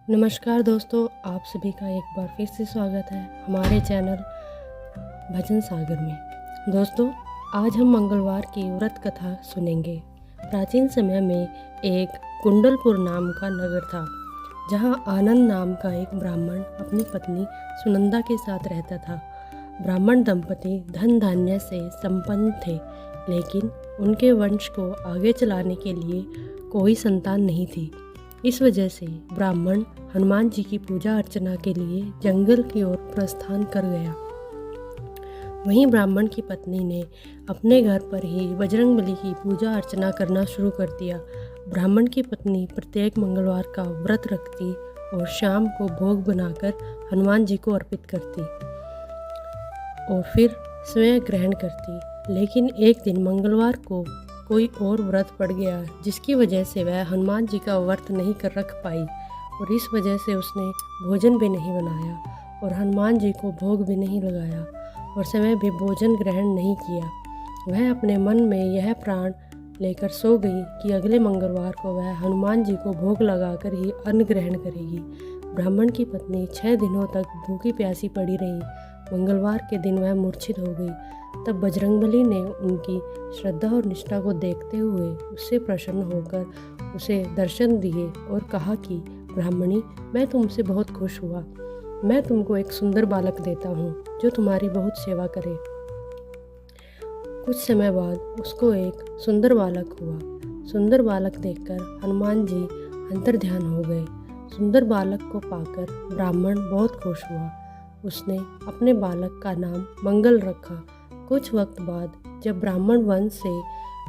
नमस्कार दोस्तों, आप सभी का एक बार फिर से स्वागत है हमारे चैनल भजन सागर में। दोस्तों, आज हम मंगलवार की व्रत कथा सुनेंगे। प्राचीन समय में एक कुंडलपुर नाम का नगर था, जहां आनंद नाम का एक ब्राह्मण अपनी पत्नी सुनंदा के साथ रहता था। ब्राह्मण दंपति धन धान्य से संपन्न थे, लेकिन उनके वंश को आगे चलाने के लिए कोई संतान नहीं थी। इस वजह से ब्राह्मण हनुमान जी की पूजा अर्चना के लिए जंगल की ओर प्रस्थान कर गया। वहीं ब्राह्मण की पत्नी ने अपने घर पर ही बजरंगबली की पूजा अर्चना करना शुरू कर दिया। ब्राह्मण की पत्नी प्रत्येक मंगलवार का व्रत रखती और शाम को भोग बनाकर हनुमान जी को अर्पित करती और फिर स्वयं ग्रहण करती। लेकिन एक दिन मंगलवार को कोई और व्रत पड़ गया, जिसकी वजह से वह हनुमान जी का व्रत नहीं कर रख पाई और इस वजह से उसने भोजन भी नहीं बनाया और हनुमान जी को भोग भी नहीं लगाया और समय भी भोजन ग्रहण नहीं किया। वह अपने मन में यह प्राण लेकर सो गई कि अगले मंगलवार को वह हनुमान जी को भोग लगाकर ही अन्न ग्रहण करेगी। ब्राह्मण की पत्नी 6 दिनों तक भूखी प्यासी पड़ी रही। मंगलवार के दिन वह मूर्छित हो गई। तब बजरंगबली ने उनकी श्रद्धा और निष्ठा को देखते हुए उससे प्रसन्न होकर उसे दर्शन दिए और कहा कि ब्राह्मणी, मैं तुमसे बहुत खुश हुआ। मैं तुमको एक सुंदर बालक देता हूँ जो तुम्हारी बहुत सेवा करे। कुछ समय बाद उसको एक सुंदर बालक हुआ। सुंदर बालक देखकर हनुमान जी अंतर्ध्यान हो गए। सुंदर बालक को पाकर ब्राह्मण बहुत खुश हुआ। उसने अपने बालक का नाम मंगल रखा। कुछ वक्त बाद जब ब्राह्मण वन से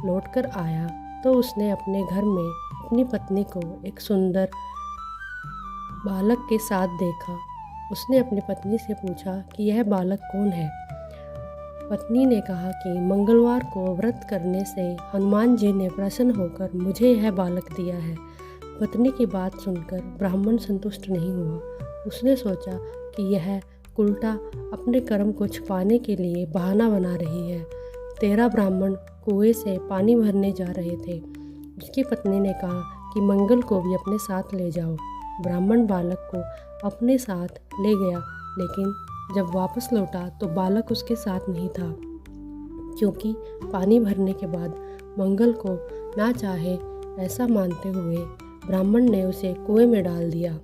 लौटकर आया तो उसने अपने घर में अपनी पत्नी को एक सुंदर बालक के साथ देखा। उसने अपनी पत्नी से पूछा कि यह बालक कौन है। पत्नी ने कहा कि मंगलवार को व्रत करने से हनुमान जी ने प्रसन्न होकर मुझे यह बालक दिया है। पत्नी की बात सुनकर ब्राह्मण संतुष्ट नहीं हुआ। उसने सोचा कि यह उल्टा अपने कर्म को छुपाने के लिए बहाना बना रही है। 13 ब्राह्मण कुएं से पानी भरने जा रहे थे। उसकी पत्नी ने कहा कि मंगल को भी अपने साथ ले जाओ। ब्राह्मण बालक को अपने साथ ले गया, लेकिन जब वापस लौटा तो बालक उसके साथ नहीं था, क्योंकि पानी भरने के बाद मंगल को ना चाहे ऐसा मानते हुए ब्राह्मण ने उसे कुएं में डाल दिया।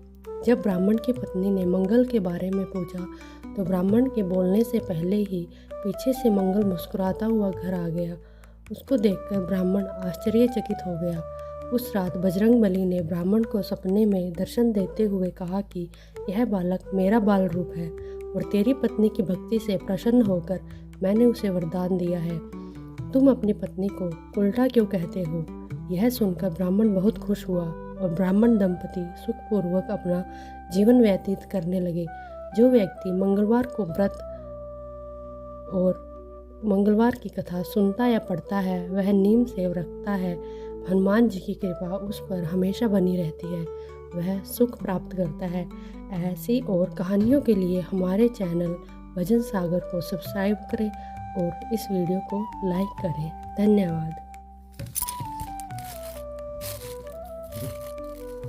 जब ब्राह्मण की पत्नी ने मंगल के बारे में पूछा तो ब्राह्मण के बोलने से पहले ही पीछे से मंगल मुस्कुराता हुआ घर आ गया। उसको देखकर ब्राह्मण आश्चर्यचकित हो गया। उस रात बजरंगबली ने ब्राह्मण को सपने में दर्शन देते हुए कहा कि यह बालक मेरा बाल रूप है और तेरी पत्नी की भक्ति से प्रसन्न होकर मैंने उसे वरदान दिया है। तुम अपनी पत्नी को उल्टा क्यों कहते हो? यह सुनकर ब्राह्मण बहुत खुश हुआ और ब्राह्मण दंपति सुखपूर्वक अपना जीवन व्यतीत करने लगे। जो व्यक्ति मंगलवार को व्रत और मंगलवार की कथा सुनता या पढ़ता है, वह नीम सेव रखता है। हनुमान जी की कृपा उस पर हमेशा बनी रहती है, वह सुख प्राप्त करता है। ऐसी और कहानियों के लिए हमारे चैनल भजन सागर को सब्सक्राइब करें और इस वीडियो को लाइक करें। धन्यवाद।